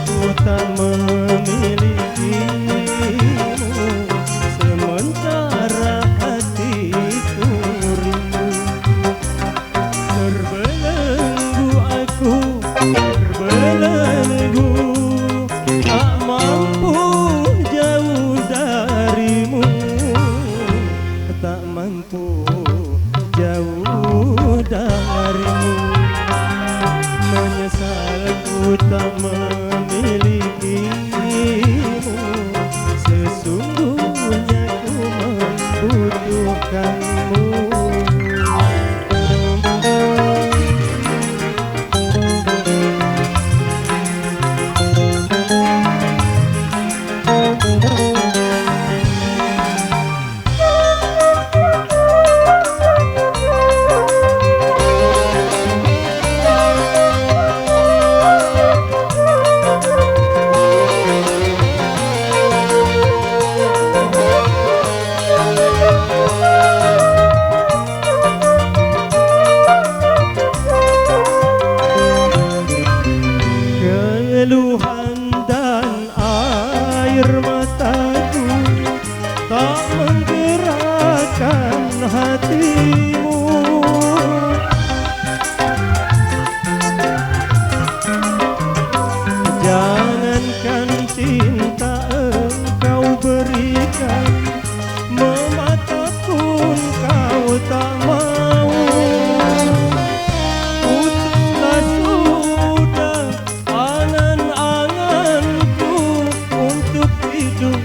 ku tak memilikimu, sementara hatiku rindu. Terbelenggu aku, terbelenggu, tak mampu jauh darimu, tak mampu jauh darimu. Menyesal ku tak memilikimu, sesungguhnya ku membutuhkanmu. Keluhan dan air mataku tak menggerakkan hatimu. Jangankan cinta engkau berikan, mematah pun kau tak mau. Putuslah sudah angan-anganku untuk hidup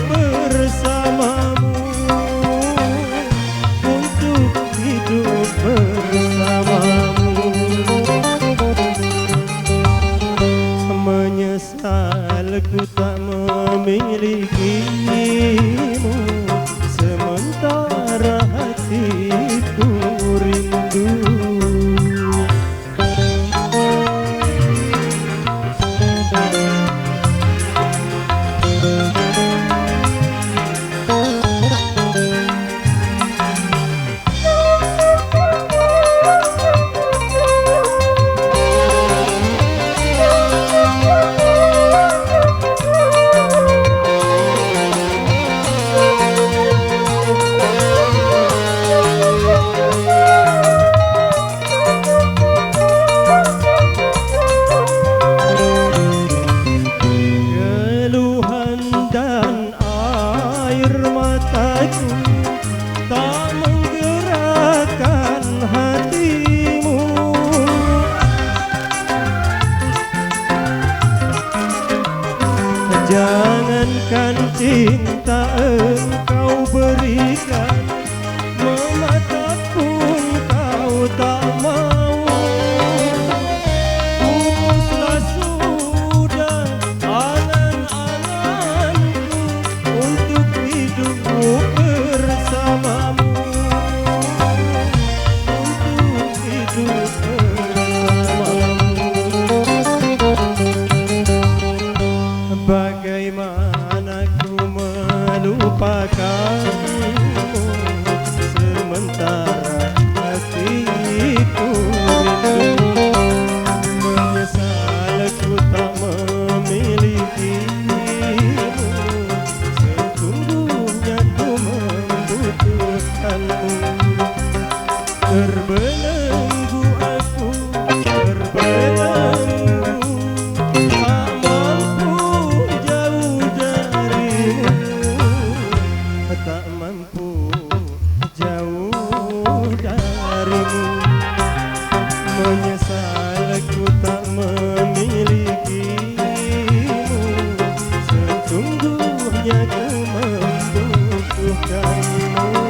bersamamu, untuk hidup bersamamu. Menyesal ku tak memilikimu, sementara hatiku rindu. Tak menggerakkan hatimu. Jangankan cinta engkau berikan, mematah pun kau tak mau. Putuslah sudah angan-anganku untuk hidup bersamamu, untuk hidup bersamamu. Bagaimana ku melupakanmu, sementara hatiku rindu. Menyesal ku tak memilikimu, sesungguhnya ku membutuhkanmu. Terbelenggu aku, terbelenggu, tak mampu jauh darimu, tak mampu jauh darimu. Menyesal ku tak memilikimu, sesungguhnya ku membutuhkanmu.